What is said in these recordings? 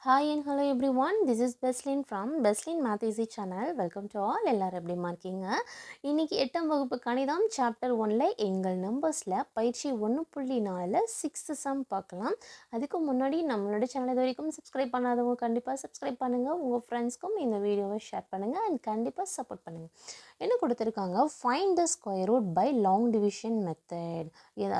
Hi and hello everyone. This is Beslin from Beslin Math Easy channel. Welcome to all. எல்லாரும் எப்படிமா இருக்கீங்க? இன்னைக்கு 8ஆம் வகுப்பு கணிதம் சாப்டர் 1ல எண்கள் நம்பர்ஸ்ல பயிற்சி 1.4ல 6th சம் பார்க்கலாம். அதுக்கு முன்னாடி நம்மளோட சேனல் இது வரைக்கும் சப்ஸ்கிரைப் பண்ணாதவங்க கண்டிப்பா சப்ஸ்கிரைப் பண்ணுங்க. உங்க ஃப்ரெண்ட்ஸ்க்கும் இந்த வீடியோவை ஷேர் பண்ணுங்க and கண்டிப்பா சப்போர்ட் பண்ணுங்க. என்ன கொடுத்திருக்காங்க? Find the square root by long division method.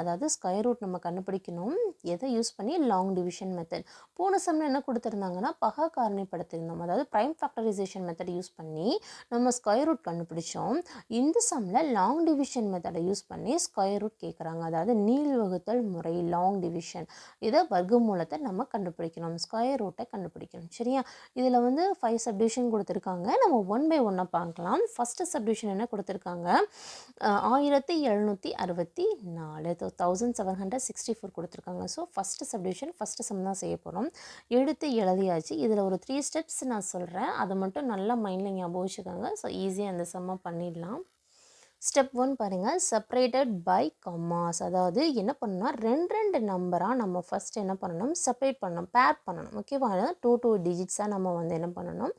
அதாவது ஸ்கொயர் ரூட் நம்ம கண்டுபிடிக்கணும். எதை யூஸ் பண்ணி லாங் டிவிஷன் மெத்தட். போன சம்மில் என்ன கொடுத்துருந்தாங்கன்னா பகா காரணிப்படுத்தியிருந்தோம். அதாவது ப்ரைம் ஃபேக்டரைசேஷன் மெத்தட் யூஸ் பண்ணி நம்ம ஸ்கொயர் ரூட் கண்டுபிடிச்சோம். இந்த சம்மில் லாங் டிவிஷன் மெத்தடை யூஸ் பண்ணி ஸ்கொயர் ரூட் கேட்குறாங்க. அதாவது நீள் வகுத்தல் முறை லாங் டிவிஷன். இதை வர்க்கமூலத்தை நம்ம கண்டுபிடிக்கணும். ஸ்கொயர் ரூட்டை கண்டுபிடிக்கணும். சரியா? இதில் வந்து 5 சப்டிவிஷன் கொடுத்துருக்காங்க. நம்ம 1 by 1 பார்க்கலாம். ஃபஸ்ட்டு சப்டிவிஷன் என்ன கொடுத்துருக்காங்க? 1764 1764 கொடுத்துருக்காங்க. So first subdivision first some தான் செய்ய போகிறோம். எடுத்து எழுதியாச்சு. இதில் ஒரு 3 ஸ்டெப்ஸ் நான் சொல்கிறேன். அதை மட்டும் நல்லா மைண்டில் ஞாபகம் வச்சுக்கோங்க. ஸோ ஈஸியாக அந்த சம்மை பண்ணிடலாம். ஸ்டெப் 1 பாருங்கள், செப்பரேட்டட் பை கம்மாஸ். அதாவது என்ன பண்ணணும்னா ரெண்டு நம்பராக நம்ம ஃபஸ்ட் என்ன பண்ணணும், செப்பரேட் பண்ணணும், பேர் பண்ணணும். ஓகேவா? 2 டிஜிட்ஸாக நம்ம வந்து என்ன பண்ணணும்,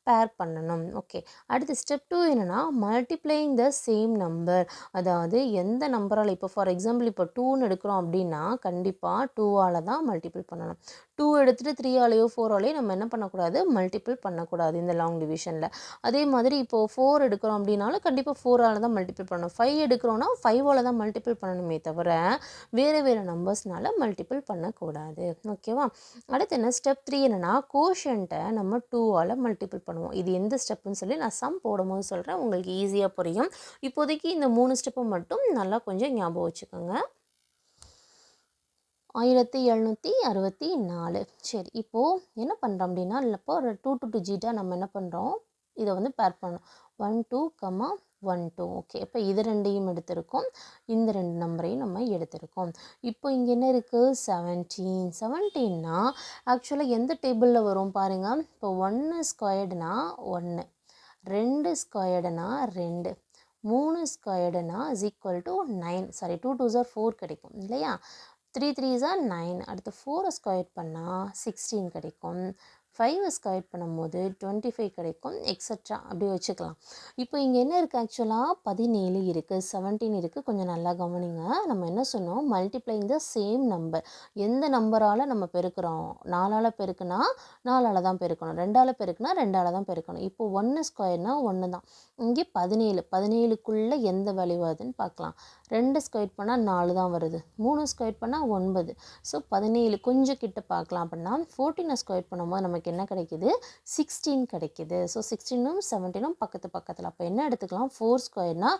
பேர் பண்ணணும். ஓகே. அடுத்து ஸ்டெப் 2 என்னென்னா மல்டிப்ளையிங் த சேம் நம்பர். அதாவது எந்த நம்பரால், இப்போ ஃபார் எக்ஸாம்பிள் இப்போ 2ன்னு எடுக்கிறோம் அப்படின்னா கண்டிப்பாக 2ஆல் தான் மல்டிபிள் பண்ணணும். 2 எடுத்துகிட்டு 3ஆலேயோ 4ஆலேயோ நம்ம என்ன பண்ணக்கூடாது, மல்டிபிள் பண்ணக்கூடாது இந்த லாங் டிவிஷனில். அதே மாதிரி இப்போது 4 எடுக்கிறோம் அப்படின்னாலும் கண்டிப்பாக 4ஆல் தான் மல்டிபிள் பண்ணணும். 5 எடுக்கிறோன்னா 5ஆல் தான் மல்டிபிள் பண்ணணுமே தவிர வேறு நம்பர்ஸ்னால மல்டிபிள் பண்ணக்கூடாது. ஓகேவா? அடுத்து என்ன ஸ்டெப் 3 என்னென்னா கோஷன்ட்டை நம்ம 2ஆல் மல்டிபிள் பண்ணுவோம். இது எந்த ஸ்டெப்புன்னு சொல்லி நான் சம் போடும்போது சொல்கிறேன், உங்களுக்கு ஈஸியாக புரியும். இப்போதைக்கு இந்த 3 ஸ்டெப்பை மட்டும் நல்லா கொஞ்சம் ஞாபகம் வச்சுக்கோங்க. 1764. சரி, இப்போது என்ன பண்ணுறோம் அப்படின்னா இப்போ 2 to 2 ஜீட்டாக நம்ம என்ன பண்ணுறோம், இதை வந்து பேர் பண்ணோம். 1 2, 1 2. ஓகே. இப்போ இது ரெண்டையும் எடுத்திருக்கோம், இந்த 2 நம்பரையும் நம்ம எடுத்திருக்கோம். இப்போ இங்கே என்ன இருக்குது, 17னா ஆக்சுவலாக எந்த டேபிளில் வரும் பாருங்கள். இப்போ 1 ஸ்கொயர்டுனா 1, 2 ஸ்கொயர்டுனா 2, 3 ஸ்கொயர்டுனா is equal to 9. Sorry, 2 2s are 4 கிடைக்கும் இல்லையா? 3 3s are 9. அடுத்து 4 ஸ்கொயர் பண்ணால் 16 கிடைக்கும். 5 ஸ்கொயர் பண்ணும்போது 25 கிடைக்கும். எக்ஸட்ரா அப்படி வச்சுக்கலாம். இப்போ இங்கே என்ன இருக்குது, ஆக்சுவலாக 17 இருக்குது, 17 இருக்குது. கொஞ்சம் நல்லா கவனிங்க. நம்ம என்ன சொன்னோம், மல்டிப்ளைங் த சேம் நம்பர். எந்த நம்பரால் நம்ம பெருக்கிறோம், 4ஆல் பெருக்குனா 4ஆல் தான் பெருக்கணும், 2ஆல் பெருக்குனா 2ஆல் தான் பெருக்கணும். இப்போ 1 ஸ்கொயர்னா 1 தான். இங்கே 17, 17க்குள்ளே எந்த வேல்யூ வருதுன்னு பார்க்கலாம். 2 ஸ்கொயர் பண்ணால் 4 தான் வருது, 3 ஸ்கொயர் பண்ணால் 9. ஸோ 17 கொஞ்சம் கிட்ட பார்க்கலாம். அப்படின்னா 14 ஸ்கொயர் பண்ணும்போது நமக்கு என்ன கிடைக்குது, 16 கிடைக்குது. ஸோ 16ம் 17ம் பக்கத்தில். அப்போ என்ன எடுத்துக்கலாம், 4 ஸ்கொயர்னா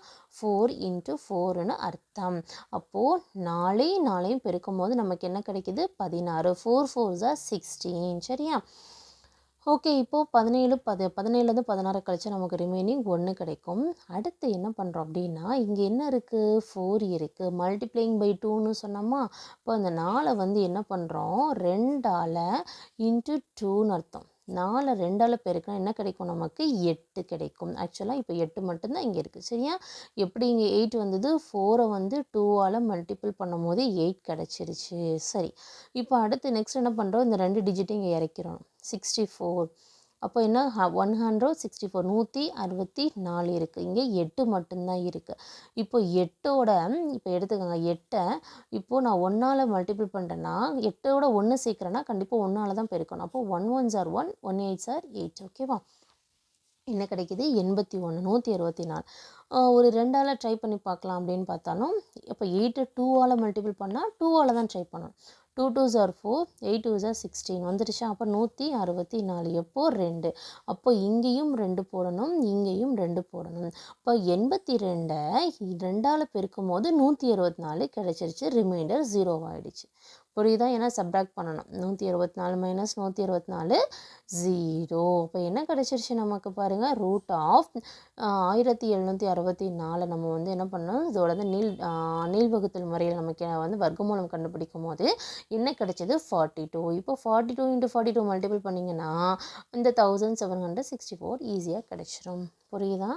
4 × 4ன்னு அர்த்தம். அப்போது 4 பெருக்கும் போது நமக்கு என்ன கிடைக்குது, 16. 4 4s are 16. சரியா? ஓகே. இப்போது 17லேருந்து 16 கழிச்சா நமக்கு ரிமைனிங் 1 கிடைக்கும். அடுத்து என்ன பண்ணுறோம் அப்படின்னா இங்கே என்ன இருக்குது, 4 இருக்குது. மல்டிப்ளையிங் பை 2ன்னு சொன்னோமா. இப்போ அந்த 4 வந்து என்ன பண்ணுறோம், 2ஆல் × 2ன்னு அர்த்தம். 4 2ஆல் பெருக்கினா என்ன கிடைக்கும், நமக்கு 8 கிடைக்கும். ஆக்சுவலாக இப்போ 8 மட்டும்தான் இங்கே இருக்குது. சரியா? எப்படி இங்கே 8 வந்தது, 4 வந்து 2ஆல் மல்டிபிள் பண்ணும்போது 8 கிடச்சிருச்சு. சரி, இப்போ அடுத்து நெக்ஸ்ட் என்ன பண்ணுறோம், இந்த 2 டிஜிட்டும் இங்கே இறக்கிறோம். 64. அப்போ என்ன, 164 164 இருக்குது. இங்கே 8 மட்டும்தான் இருக்குது. இப்போ 8ஓட இப்போ எடுத்துக்கோங்க, 8ஐ இப்போது நான் 1ஆல் மல்டிபிள் பண்ணுறேன்னா 8ஓட 1 சேர்க்குறேன்னா கண்டிப்பாக 1ஆல் தான் பெருக்கணும். அப்போ 1 1s are 1, 1 8s are 8. ஓகேவா? என்ன கிடைக்குது, 81 164. ஒரு 2ஆல் ட்ரை பண்ணி பார்க்கலாம் அப்படின்னு பார்த்தாலும் இப்போ 8 2ஆல் மல்டிபிள் பண்ணால் 2ஆல் தான் ட்ரை பண்ணணும். 2 2s are 4, 8 2s are 16 வந்துடுச்சா? அப்போ 164. எப்போ 2. அப்போ இங்கேயும் 2 போடணும், இங்கேயும் 2 போடணும். இப்போ 82 2ஆல் பெருக்கும் போது 164 கிடைச்சிருச்சு. ரிமைண்டர் 0 ஆகிடுச்சு. புரியுதா? ஏன்னா சப்ராக்ட் பண்ணணும். 164 மைனஸ் 164 0. இப்போ என்ன கிடச்சிருச்சு நமக்கு பாருங்கள், ரூட் ஆஃப் 1764 நம்ம வந்து என்ன பண்ணோம், இதோட வந்து நீள்வகுத்தல் முறையில் நமக்கு வந்து வர்க்கமூலம் கண்டுபிடிக்கும் போது என்ன கிடைச்சது, 42. இப்போ 42 × 42 மல்டிபிள் பண்ணிங்கன்னா இந்த 1764 ஈஸியாக கிடைச்சிரும். புரியுதா?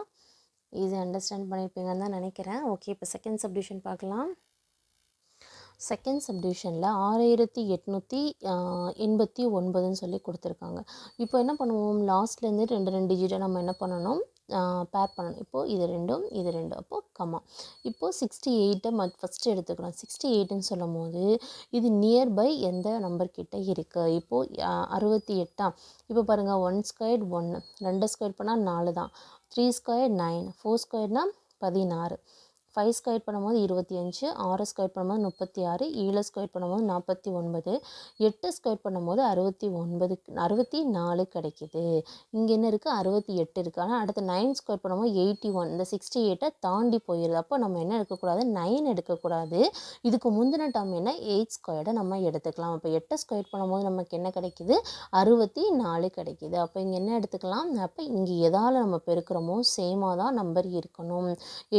ஈஸியாக அண்டர்ஸ்டாண்ட் பண்ணியிருப்பீங்கன்னு தான் நினைக்கிறேன். ஓகே. இப்போ செகண்ட் சப்டிவிஷன் பார்க்கலாம். செகண்ட் சப்டிவிஷனில் 6889ன்னு சொல்லி கொடுத்துருக்காங்க. இப்போ என்ன பண்ணுவோம், லாஸ்ட்லேருந்து ரெண்டு ரெண்டு டிஜிட்டை நம்ம என்ன பண்ணணும், பேர் பண்ணணும். இப்போது இது ரெண்டும் இது ரெண்டும், அப்போது கம்மா. இப்போது 68 ஃபஸ்ட்டு எடுத்துக்கிறோம். 68ன்னு சொல்லும் போது இது நியர்பை எந்த நம்பர் கிட்ட இருக்குது. இப்போது 68. இப்போ பாருங்கள், 1 ஸ்கொயர் 1, 2 ஸ்கொயர் பண்ணால் 4 தான், 3 ஸ்கொயர் 9, 4 ஸ்கொயர்னால் 16, 5 ஸ்கொயர் பண்ணும்போது 25, 6 ஸ்கொயர் பண்ணும்போது 36, 7 ஸ்கொயர் பண்ணும்போது 49, 8 ஸ்கொயர் பண்ணும்போது 64 கிடைக்கிது. இங்கே என்ன இருக்குது, 68 இருக்குது. ஆனால் அடுத்து 9 ஸ்கொயர் பண்ணும்போது 81, இந்த 68 தாண்டி போயிடுது. அப்போ நம்ம என்ன எடுக்கக்கூடாது, 9 எடுக்கக்கூடாது. இதுக்கு முந்தின டேர்ம் என்ன, 8 ஸ்கொயர்டை நம்ம எடுத்துக்கலாம். அப்போ 8 ஸ்கொயர் பண்ணும்போது நமக்கு என்ன கிடைக்கிது, 64 கிடைக்கிது. அப்போ இங்கே என்ன எடுத்துக்கலாம், அப்போ இங்கே எதால் நம்ம பெருக்கிறோமோ சேமாக தான் நம்பர் இருக்கணும்.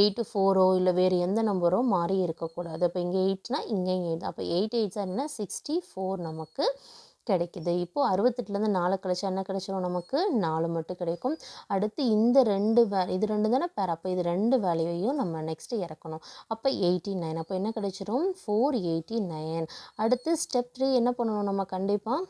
8 4ஓ இல்லை வேறு எந்த நம்பரோ மாறி இருக்கக்கூடாது. அப்போ இங்கே 8னா இங்கேயும் 8. அப்போ 8 8 என்ன 64 நமக்கு கிடைக்கிது. இப்போது 68லேருந்து 4 கழிச்சா என்ன கிடைச்சிரும், நமக்கு 4 மட்டும் கிடைக்கும். அடுத்து இந்த ரெண்டு இது ரெண்டு தானே பேர், அப்போ இது ரெண்டு வேல்யூவையும் நம்ம நெக்ஸ்ட்டு இறக்கணும். அப்போ 89. அப்போ என்ன கிடைச்சிரும், 489. அடுத்து ஸ்டெப் 3 என்ன பண்ணணும், நம்ம கண்டிப்பாக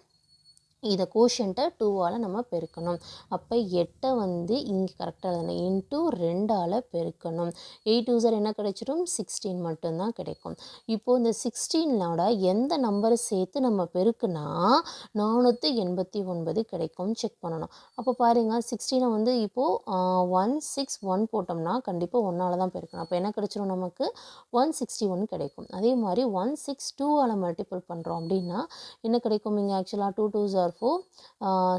இதை கோஷன்ட்டை 2ஆல் நம்ம பெருக்கணும். அப்போ 8 வந்து இங்கே கரெக்டாக எழுதணும், இன்ட்டு 2ஆல் பெருக்கணும். 8 2 என்ன கிடைச்சிடும், 16 மட்டும்தான் கிடைக்கும். இப்போது இந்த 16ஓட எந்த நம்பரை சேர்த்து நம்ம பெருக்குனா 489 கிடைக்கும் செக் பண்ணணும். அப்போ பாருங்கள், 16 வந்து இப்போது 161 போட்டோம்னா கண்டிப்பாக 1ஆல் தான் பெருக்கணும். அப்போ என்ன கிடைச்சிரும், நமக்கு 161 கிடைக்கும். அதே மாதிரி 162ஆல் மல்டிபிள் பண்ணுறோம் அப்படின்னா என்ன கிடைக்கும், இங்கே ஆக்சுவலாக 2 2s are 4,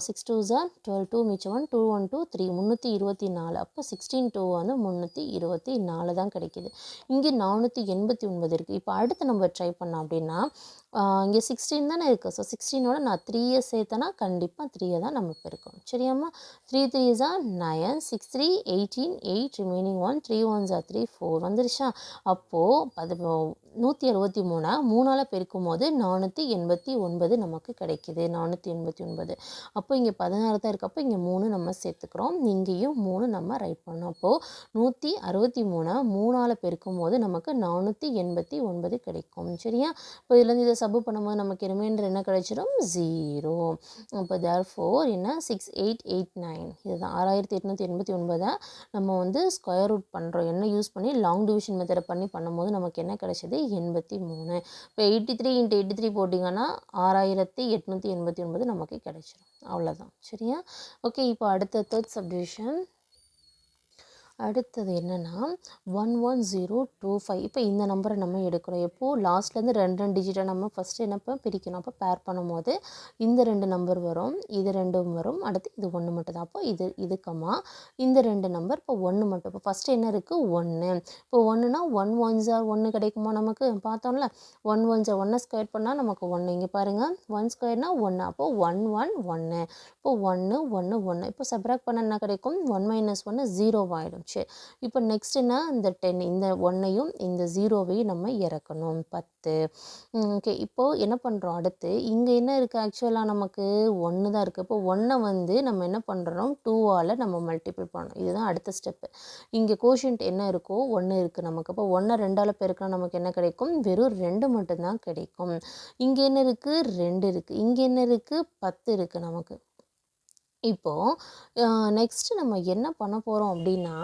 6 2s are 12, 2 மிச்சம் 1, 2 1 2 3, 324. அப்போ 16 2 வந்து 324 தான் கிடைக்கிது. இங்கே 489 இருக்குது. இப்போ அடுத்து நம்ம ட்ரை பண்ணோம் அப்படின்னா இங்கே 16 தானே இருக்குது. ஸோ 16ஓட நான் 3 சேர்த்தனா கண்டிப்பாக 3 தான் நம்ம பெருக்கணும். சரியாம்மா, 3 3s are 9, 6 3 18, 8 remaining 1, 3 1s are 3 4 வந்துருச்சா. அப்போது 163 3ஆல் பெருக்கும் போது 489 நமக்கு கிடைக்கிது. 489. அப்போ இங்கே 16 தான் இருக்குது. அப்போ இங்கே 3 நம்ம சேர்த்துக்கிறோம், இங்கேயும் 3 நம்ம ரைட் பண்ணோம். அப்போது 163 3ஆல் பெருக்கும் போது நமக்கு 489 கிடைக்கும். சரியா. இப்போ இதுலேருந்து இதை சப்பு பண்ணும்போது நமக்கு ரிமைண்டர் என்ன கிடைச்சிடும், 0. அப்போ தேர்ஃபோர் என்ன 6889, இதுதான் 6889 நம்ம வந்து ஸ்கொயர் ரூட் பண்ணுறோம். என்ன யூஸ் பண்ணி, லாங் டிவிஷன் மெத்தடை பண்ணும்போது நமக்கு என்ன கிடைச்சது, 83. இப்போ 83 × 83 போட்டிங்கன்னா 6889 நமக்கு கிடைச்சிடும். அவ்வளோதான். சரியா. ஓகே, இப்போ அடுத்த தேர்ட் சப்டிவிஷன். அடுத்தது என்னென்னா 11025. இப்போ இந்த நம்பரை நம்ம எடுக்கிறோம். எப்போது லாஸ்ட்லேருந்து ரெண்டு டிஜிட்டை நம்ம ஃபஸ்ட்டு என்னப்போ பிரிக்கணும். அப்போ பேர் பண்ணும்போது இந்த 2 நம்பர் வரும், இது 2 வரும், அடுத்து இது 1 மட்டும் தான். அப்போ இது கம்மா இந்த 2 நம்பர், இப்போ 1 மட்டும். இப்போ ஃபஸ்ட்டு என்ன இருக்குது, 1. இப்போ 1னா 1 1s are 1 கிடைக்குமா நமக்கு, பார்த்தோம்ல. 1 1s are 1 ஸ்கொயர் பண்ணால் நமக்கு 1. இங்கே பாருங்கள், 1 ஸ்கொயர்னால் 1. அப்போது 1 1 1. இப்போ 1 1 1. இப்போ சப்ராக்ட் பண்ண என்ன கிடைக்கும், 1 - 1 0 ஆகிடும். சரி. இப்போ நெக்ஸ்ட் என்ன, இந்த 10, இந்த 1ஐயும் இந்த 0வையும் நம்ம இறக்கணும், 10. ஓகே, இப்போது என்ன பண்ணுறோம், அடுத்து இங்கே என்ன இருக்குது, ஆக்சுவலாக நமக்கு 1 தான் இருக்குது. இப்போ 1ஐ வந்து நம்ம என்ன பண்ணுறோம், 2ஆல் நம்ம மல்டிபிள் பண்ணணும். இதுதான் அடுத்த ஸ்டெப்பு. இங்கே கோஷன்ட் என்ன இருக்கோ 1 இருக்குது நமக்கு. அப்போ 1ஐ 2ஆல் பெருக்கினா நமக்கு என்ன கிடைக்கும், வெறும் 2 மட்டும்தான் கிடைக்கும். இங்கே என்ன இருக்குது, 2 இருக்குது. இங்கே என்ன இருக்குது, 10 இருக்குது நமக்கு. இப்போது நெக்ஸ்ட்டு நம்ம என்ன பண்ண போகிறோம் அப்படின்னா,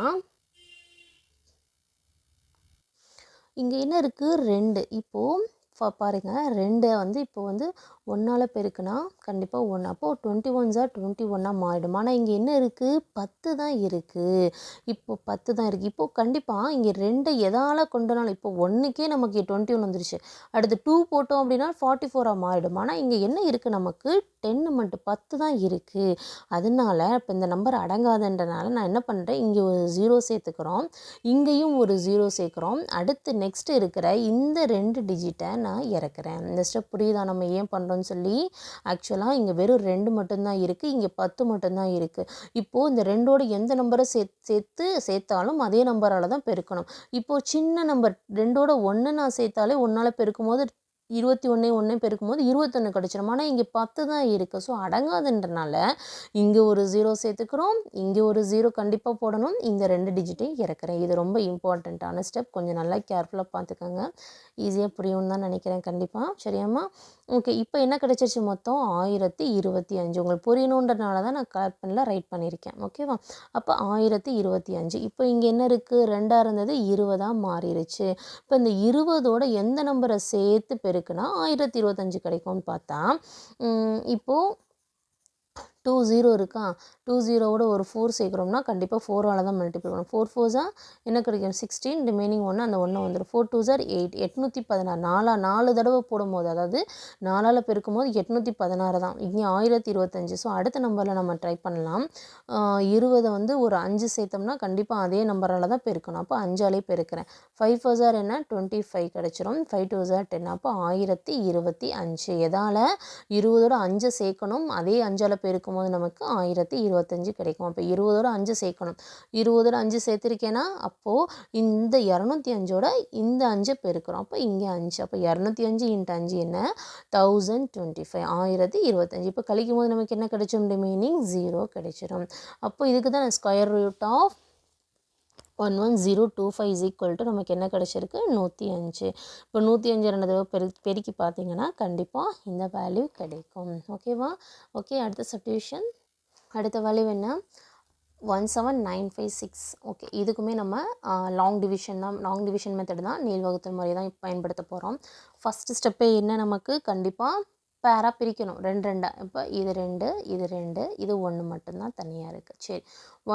இங்கே என்ன இருக்குது, 2. இப்போது பாருங்கள், 2 வந்து இப்போ வந்து 1ஆல் பெருக்குனா கண்டிப்பாக 1. அப்போது 21s are 21 மாறிடும். ஆனால் இங்கே என்ன இருக்குது, 10 தான் இருக்குது. இப்போது 10 தான் இருக்குது. இப்போது கண்டிப்பாக இங்கே 2 எதால் கொண்டனாலும், இப்போ 1க்கே நமக்கு 21 வந்துருச்சு. அடுத்து 2 போட்டோம் அப்படின்னா 44 மாறிடும். ஆனால் இங்கே என்ன இருக்குது, நமக்கு 10 மட்டும் 10 தான் இருக்குது. அதனால இப்போ இந்த நம்பர் அடங்காதுன்றனால நான் என்ன பண்ணுறேன், இங்கே ஒரு 0 சேர்த்துக்கிறோம், இங்கேயும் ஒரு 0 சேர்க்குறோம். அடுத்து நெக்ஸ்ட் இருக்கிற இந்த 2 டிஜிட்டை நான் இறக்குறேன். இந்த ஸ்டெப் புரியுதா, நம்ம ஏன் பண்ணுறோன்னு சொல்லி. ஆக்சுவலாக இங்கே வெறும் 2 மட்டும்தான் இருக்குது, இங்கே 10 மட்டும்தான் இருக்குது. இப்போது இந்த 2ஓட எந்த நம்பரை சேர்த்தாலும் அதே நம்பரால் தான் பெருக்கணும். இப்போது சின்ன நம்பர் 2ஓட 1 நான் சேர்த்தாலே 1ஆல் பெருக்கும் போது 21 1 பெருக்கும்போது 21 கிடைச்சிரும். ஆனா இங்க 10 தான் இருக்கு. ஸோ அடங்காதுன்றனால இங்க ஒரு 0 சேர்த்துக்கிறோம். இங்க ஒரு 0 கண்டிப்பா போடணும். இந்த 2 டிஜிட்டையும் இறக்குறேன். இது ரொம்ப இம்பார்ட்டண்ட்டான ஸ்டெப். கொஞ்சம் நல்லா கேர்ஃபுல்லா பார்த்துக்கங்க. ஈஸியா புரியும்னு தான் நினைக்கிறேன் கண்டிப்பா. சரியாம்மா? ஓகே. இப்போ என்ன கிடைச்சிருச்சு மொத்தம் 1025. உங்களுக்கு புரியணுன்றனால தான் நான் கலர் பென்ல ரைட் பண்ணியிருக்கேன். ஓகேவா? அப்போ 1025. இப்போ இங்க என்ன இருக்கு? 2ஆ இருந்தது 20ஆ மாறிருச்சு. இப்போ இந்த 20ஓட எந்த நம்பரை சேர்த்து பெருக்குனா 1025 கிடைக்கும்னு பார்த்தா, இப்போ 20 இருக்கா? 20ஓட ஒரு 4 சேர்க்குறோம்னா கண்டிப்பா 4ஆல தான் மல்டிப்ளை பண்ணணும். 4 4 என்ன கிடைக்கும்? 16 ரிமைனிங் 1 அந்த 1 வந்துரும். 4 2 8 816 4 தடவை போடும்போது அதாவது 4ஆல பெருக்கும்போது 816 தான். இங்கே 1025. ஸோ அடுத்த நம்பரில் நம்ம ட்ரை பண்ணலாம். 20 வந்து ஒரு 5 சேர்த்தோம்னா கண்டிப்பாக அதே நம்பரால் தான் பெருக்கணும். அப்போ 5ஆலே பெருக்கிறேன். 5 4 என்ன? 25 கிடைச்சிரும். 5 2 10. அப்போ 1025. எதால் 20ஓட 5 சேர்க்கணும். அதே 5ஆல் பெருக்கும்போது நமக்கு 1025 கிடைக்கும். அப்போ 20ஓட 5 சேர்க்கணும். 20ஓட 5 சேர்த்துருக்கேன்னா அப்போது இந்த 205ஓட இந்த 5 பெருக்கிறோம். அப்போ இங்கே 5. அப்போ 205 × 5 என்ன? 1025 1025. இப்போ கழிக்கும் போது நமக்கு என்ன கிடைச்சிரும்? ரிமைனிங் 0 கிடைச்சிரும். அப்போ இதுக்கு தான் ஸ்கொயர் ரூட் ஆஃப் 11025 நமக்கு என்ன கிடைச்சிருக்கு? 105. இப்போ 105 2 தடவை பெருக்கி பார்த்தீங்கன்னா கண்டிப்பாக இந்த வேல்யூ கிடைக்கும். ஓகேவா? ஓகே. அடுத்த சப்டிவிஷன். அடுத்த வேல்யூ என்ன? 17956. ஓகே. இதுக்குமே நம்ம லாங் டிவிஷன் மெத்தட் தான், நீள் வகுத்தல் முறை தான் பயன்படுத்த போகிறோம். ஃபஸ்ட்டு ஸ்டெப்பே என்ன? நமக்கு கண்டிப்பாக பேராக பிரிக்கணும். 2 2. இப்போ இது 2 இது 2 இது 1 மட்டும்தான் தனியாக இருக்குது. சரி.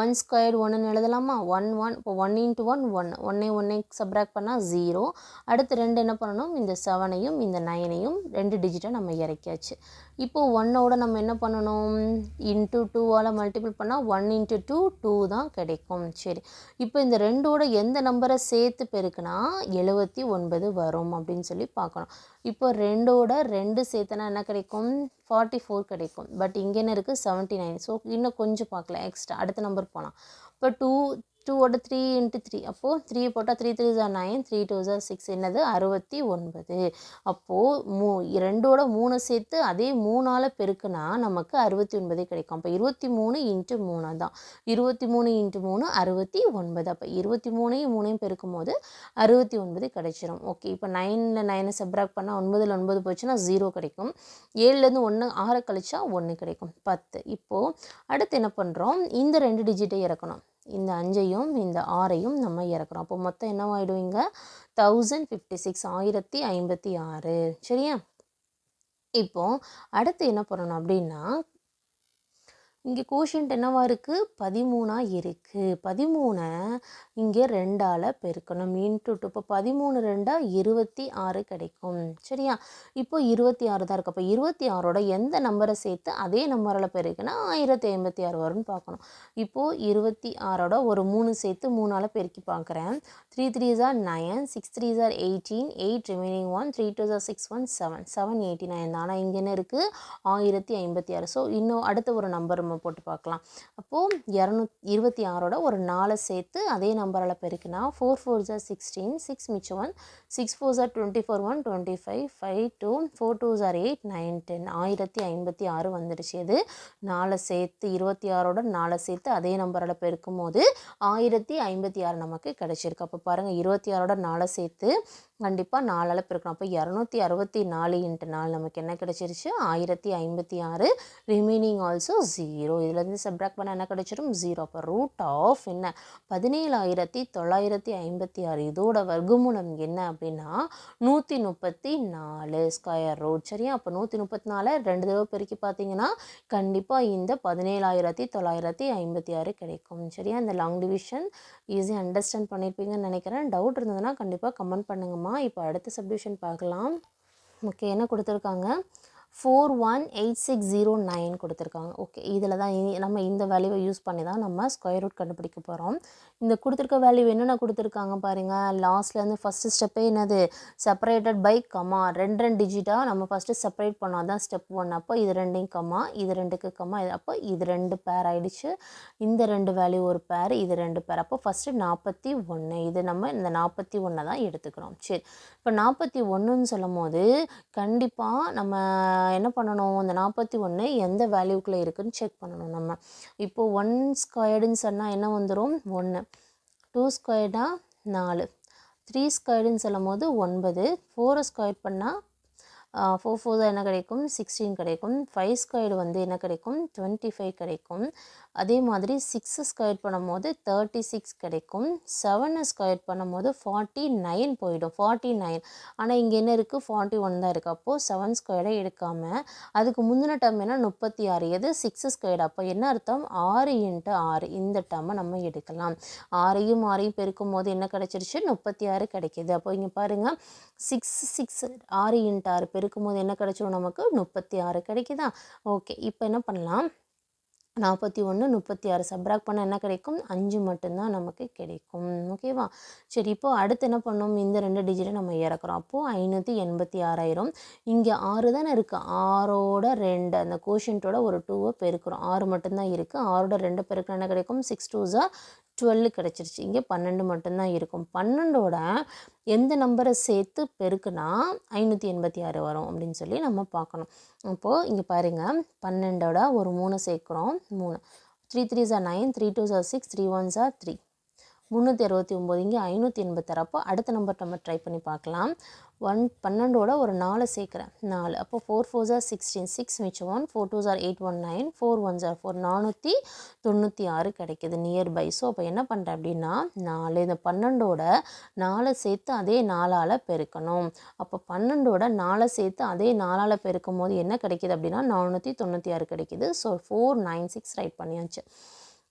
1 ஸ்கொயர் 1ன்னு எழுதலாமா? 1 1. இப்போ 1 × 1 1. 1 சப்ராக்ட் பண்ணால் 0. அடுத்து 2 என்ன பண்ணணும்? இந்த 7ஐயும் இந்த 9ஐயும் 2 டிஜிட்டை நம்ம இறக்கியாச்சு. இப்போது 1ஓட நம்ம என்ன பண்ணணும்? இன்ட்டு 2ஆல் மல்டிபிள் பண்ணால் 1 × 2 2 தான் கிடைக்கும். சரி. இப்போ இந்த 2ஓட எந்த நம்பரை சேர்த்து பெருக்குனா 79 வரும் அப்படின்னு சொல்லி பார்க்கணும். இப்போ 2ஓட 2 சேர்த்தனா என்ன கிடைக்கும்? 44 கிடைக்கும். பட் இங்கே என்ன இருக்குது? 79. ஸோ இன்னும் கொஞ்சம் பார்க்கலாம் எக்ஸ்ட்ரா. அடுத்த நம்பர் போகலாம். இப்போ 2ஓட 3 × 3. அப்போது 3 போட்டால் 3 3 9 3 2 6. என்னது? 69. அப்போது 2ஓட 3 சேர்த்து அதே 3ஆல் பெருக்குனா நமக்கு 69 கிடைக்கும். அப்போ 23 × 3 தான். 23 × 3 69. அப்போ 23ஐயும் 3ஐயும் பெருக்கும் போது 69 கிடைச்சிரும். ஓகே. இப்போ 9ல் 9 சப்ராக்ட் பண்ணால் 9ல் 9 போச்சுன்னா 0 கிடைக்கும். 7லேருந்து 1 6 கழிச்சா 1 கிடைக்கும். 10. இப்போது அடுத்து என்ன பண்ணுறோம்? இந்த 2 டிஜிட்டை இறக்கணும். இந்த 5ஐயும் இந்த 6ஐயும் நம்ம இறக்குறோம். அப்போ மொத்தம் என்னவாயிடுவீங்க? 1056. சரியா? இப்போ அடுத்து என்ன பண்ணணும் அப்படின்னா, இங்கே கோஷியன்ட் என்னவா இருக்குது? 13ஆ இருக்குது. 13 இங்கே 2ஆல் பெருக்கணும். இன்ட்டு 2. இப்போ 13 2 26 கிடைக்கும். சரியா? இப்போ 26 தான் இருக்குது. அப்போ 26ஓட எந்த நம்பரை சேர்த்து அதே நம்பரால் பெருக்குனா 1056 வரும்னு பார்க்கணும். இப்போது 26ஓட ஒரு 3 சேர்த்து 3ஆல் பெருக்கி பார்க்குறேன். 3 3 9 6 3 18 8 ரிமைனிங் 1 3 2 6 1 7 789. ஆனால் இங்கே என்ன இருக்குது? 1056. ஸோ இன்னும் அடுத்த ஒரு நம்பர் போட்டு பார்க்கலாம். அப்போது 226ஓட ஒரு 4 சேர்த்து அதே நம்பரால் பெருக்கினா 4 4 16 6 மிச்சம் 1 6 4 24 1 25 5 2 4 2 8 9 10 1056 வந்துடுச்சு. இது 4 சேர்த்து 26ஓட 4 சேர்த்து அதே நம்பரால் பெருக்கும் போது 1056 நமக்கு கிடைச்சிருக்கு. அப்போ பாருங்கள், 26ஓட 4 சேர்த்து கண்டிப்பாக 4ஆல் பெருக்கணும். அப்போ 264 × 4 நமக்கு என்ன கிடைச்சிருச்சு? 1056. Remaining also 0. இதுலேருந்து சப்ராக்ட் பண்ண என்ன கிடைச்சிரும்? 0. அப்போ ரூட் ஆஃப் என்ன? 17,956. இதோட வர்க்கமூலம் என்ன அப்படின்னா 134 ஸ்கொயர் ரூட். சரியா? அப்போ 134 2 தடவை பெருக்கி பார்த்தீங்கன்னா கண்டிப்பாக இந்த 17,956 கிடைக்கும். சரியா? இந்த லாங் டிவிஷன் ஈஸியாக அண்டர்ஸ்டாண்ட் பண்ணியிருப்பீங்கன்னு நினைக்கிறேன். டவுட் இருந்ததுன்னா கண்டிப்பாக கமெண்ட் பண்ணுங்கம்மா. இப்போ அடுத்த சப்டிவிஷன் பார்க்கலாம். ஓகே. என்ன கொடுத்துருக்காங்க? 418609 கொடுத்துருக்காங்க. ஓகே. இதில் தான் நம்ம இந்த வேல்யூவை யூஸ் பண்ணி தான் நம்ம ஸ்கொயர் ரூட் கண்டுபிடிக்க போகிறோம். இந்த கொடுத்துருக்க வேல்யூ என்னென்ன கொடுத்துருக்காங்க பாருங்கள். லாஸ்ட்லேருந்து ஃபஸ்ட்டு ஸ்டெப்பே என்னது, செப்பரேட்டட் பை கமா. ரெண்டு டிஜிட்டாக நம்ம ஃபஸ்ட்டு செப்பரேட் பண்ணோம், அதான் ஸ்டெப் 1. அப்போ இது ரெண்டையும் கமா, இது ரெண்டுக்கு கமா, அப்போ இது 2 பேர் ஆகிடுச்சு. இந்த 2 வேல்யூ ஒரு பேர், இது 2 பேர். அப்போ ஃபஸ்ட்டு 41. இது நம்ம இந்த 41 தான் எடுத்துக்கிறோம். சரி, இப்போ 41ன்னு சொல்லும் போது கண்டிப்பாக நம்ம என்ன பண்ணணும், இந்த 41 எந்த வேல்யூக்குள்ளே இருக்குதுன்னு செக் பண்ணணும் நம்ம. இப்போது 1 ஸ்கொயர்டுன்னு சொன்னால் என்ன வந்துடும், 1. 2 ஸ்கொயர்டா 4. 3 ஸ்கொயர்டுன்னு சொல்லும் போது 9. 4 ஸ்கொயர் பண்ணால் 4 4 என்ன கிடைக்கும், 16 கிடைக்கும். 5 ஸ்கொயர்டு வந்து என்ன கிடைக்கும், 25 கிடைக்கும். அதே மாதிரி 6 ஸ்கொயர் பண்ணும்போது 36 கிடைக்கும். 7 ஸ்கொயர் பண்ணும்போது 49 போயிடும், 49. ஆனால் இங்கே என்ன இருக்குது, 41 தான் இருக்குது. அப்போது 7 ஸ்கொயரை எடுக்காமல் அதுக்கு முந்தின டேர்ம் என்ன, 36. எது, 6 ஸ்கொயர்டு. அப்போ என்ன அர்த்தம், 6 × 6. இந்த டேர்மை நம்ம எடுக்கலாம். 6ஐயும் 6ஐயும் பெருக்கும் போது என்ன கிடச்சிருச்சு, 36 கிடைக்கிது. அப்போ இங்கே பாருங்கள், 6 6 6 × 6 பெருக்கும் போது என்ன கிடைச்சிடும் நமக்கு, 36 கிடைக்குதா. ஓகே, இப்போ என்ன பண்ணலாம், 41 36 சப்ராக்ட் பண்ண என்ன கிடைக்கும், 5 மட்டும்தான் நமக்கு கிடைக்கும். ஓகேவா. சரி, இப்போது அடுத்து என்ன பண்ணோம், இந்த 2 டிஜிட்டை நம்ம இறக்குறோம். அப்போது 586 இங்கே 6 தானே இருக்குது, 6ஓட 2 அந்த கோஷன்ட்டோட ஒரு 2 பெருக்கிறோம். 6 மட்டும்தான் இருக்குது. 6ஓட 2 பெருக்கிற என்ன கிடைக்கும், 6 2s 12 கிடச்சிருச்சு. இங்கே 12 மட்டும்தான் இருக்கும். 12ஓட எந்த நம்பரை சேர்த்து பெருக்குனா 586 வரும் அப்படின்னு சொல்லி நம்ம பார்க்கணும். இப்போது இங்கே பாருங்கள், 12ஓட ஒரு 3 சேர்க்குறோம், 3. 3 3s 9, 3 2s 6, 3 1s 3. 369. இங்கே 586. அப்போ அடுத்த நம்பர் நம்ம ட்ரை பண்ணி பார்க்கலாம். 12ஓட ஒரு 4 சேர்க்குறேன், 4. அப்போ 4 4s 16, 6 மிச்சம் 1, 4 2s 8 1 9, 4 1s 4, 496 கிடைக்கிது நியர்பை. ஸோ அப்போ என்ன பண்ணுறேன் அப்படின்னா, 4 இந்த 12ஓட 4 சேர்த்து அதே 4ஆல் பெருக்கணும். அப்போ 12ஓட 4 சேர்த்து அதே 4ஆல் பெருக்கும் போது என்ன கிடைக்கிது அப்படின்னா 496 கிடைக்கிது. ஸோ 496 ரைட் பண்ணியாச்சு.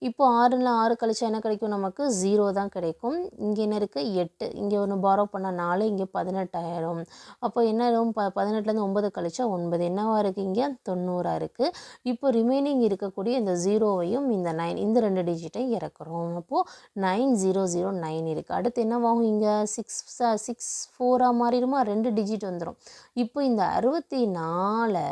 இப்போ 6ல் 6 கழிச்சா என்ன கிடைக்கும், நமக்கு 0 தான் கிடைக்கும். இங்கே என்ன இருக்குது, 8. இங்கே ஒன்று பாரோ பண்ணால் 4, இங்கே 18 ஆயிரும். அப்போ என்ன ஆயிரும், 18லேருந்து 9 கழிச்சா 9. என்னவா இருக்குது, இங்கே 90 இருக்குது. இப்போ ரிமைனிங் இருக்கக்கூடிய இந்த 0வையும் இந்த 9 இந்த 2 டிஜிட்டை இறக்குறோம். அப்போது 9009 இருக்குது. அடுத்து என்னவாகும், இங்கே 6 4 மாறிடுமா, 2 டிஜிட் வந்துடும். இப்போ இந்த 64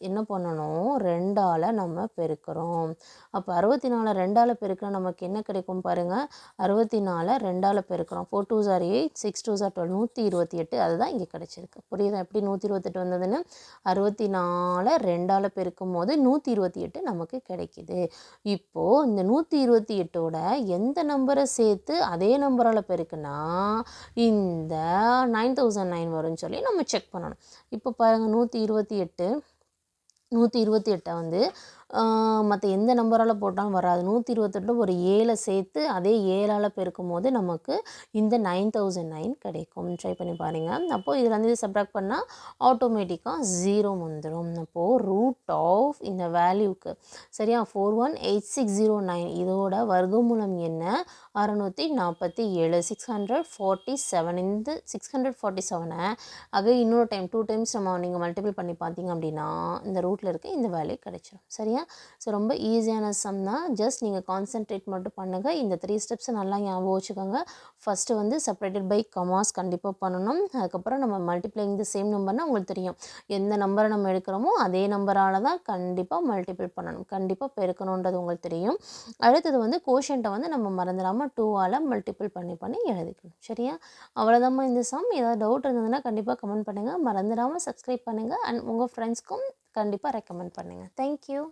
என்ன பண்ணணும், 2ஆல் நம்ம பெருக்கிறோம். அப்போ 64 2ஆல் பெருக்கினா நமக்கு என்ன கிடைக்கும் பாருங்கள், 64 2ஆல் பெருக்கிறோம். 4 2s 8, 6 2s 12, 128. அதுதான் இங்கே கிடச்சிருக்கு. புரியுதா எப்படி 128 வந்ததுன்னு. 64 2ஆல் பெருக்கும் போது 128 நமக்கு கிடைக்கிது. இப்போது இந்த 128ஓட எந்த நம்பரை சேர்த்து அதே நம்பரால் பெருக்குனா இந்த 9009 வரும்னு சொல்லி நம்ம செக் பண்ணணும். இப்போ பாருங்கள், 128 வந்து மற்ற எந்த நம்பரால் போட்டாலும் வராது. 128 ஒரு 7 சேர்த்து அதே 7ஆல் பெருக்கும் போது நமக்கு இந்த 9009 கிடைக்கும். ட்ரை பண்ணி பாருங்கள். அப்போது இதில் வந்து சப்ராக்ட் பண்ணால் ஆட்டோமேட்டிக்காக 0 வந்துடும். அப்போது ரூட் ஆஃப் இந்த வேல்யூக்கு சரியா 418609 இதோட வர்க்கமூலம் என்ன, 647, 647. இந்த 647 ஆக இன்னொரு டைம் 2 டைம்ஸ் நம்ம நீங்கள் மல்டிபிள் பண்ணி பார்த்தீங்க அப்படின்னா இந்த ரூட்டில் இருக்க இந்த வேல்யூ கிடைச்சிடும். சரியா. ஸோ ரொம்ப ஈஸியான சம் தான். ஜஸ்ட் நீங்கள் கான்சென்ட்ரேட் மட்டும் பண்ணுங்கள். இந்த 3 ஸ்டெப்ஸை நல்லா ஞாபகம் வச்சுக்கோங்க. ஃபஸ்ட்டு வந்து செப்பரேட்டட் பை கமாஸ் கண்டிப்பாக பண்ணணும். அதுக்கப்புறம் நம்ம மல்டிப்ளைங் தி சேம் நம்பர்னால் உங்களுக்கு தெரியும், எந்த நம்பரை நம்ம எடுக்கிறோமோ அதே நம்பரால் தான் கண்டிப்பாக மல்டிபிள் பண்ணணும், கண்டிப்பாக பெருக்கணுன்றது உங்களுக்கு தெரியும். அடுத்தது வந்து கோஷன்ட்டை வந்து நம்ம மறந்துடாமல் 2ஆல் மல்டிபிள் பண்ணி எழுதிக்கணும். சரியா. அவ்வளோதாம்மா இந்த சம். ஏதாவது டவுட் இருந்ததுன்னா கண்டிப்பாக கமெண்ட் பண்ணுங்கள். மறந்துடாமல் சப்ஸ்கிரைப் பண்ணுங்கள் அண்ட் உங்கள் ஃப்ரெண்ட்ஸ்க்கும் கண்டிப்பாக ரெக்கமெண்ட் பண்ணுங்கள். தேங்க்யூ.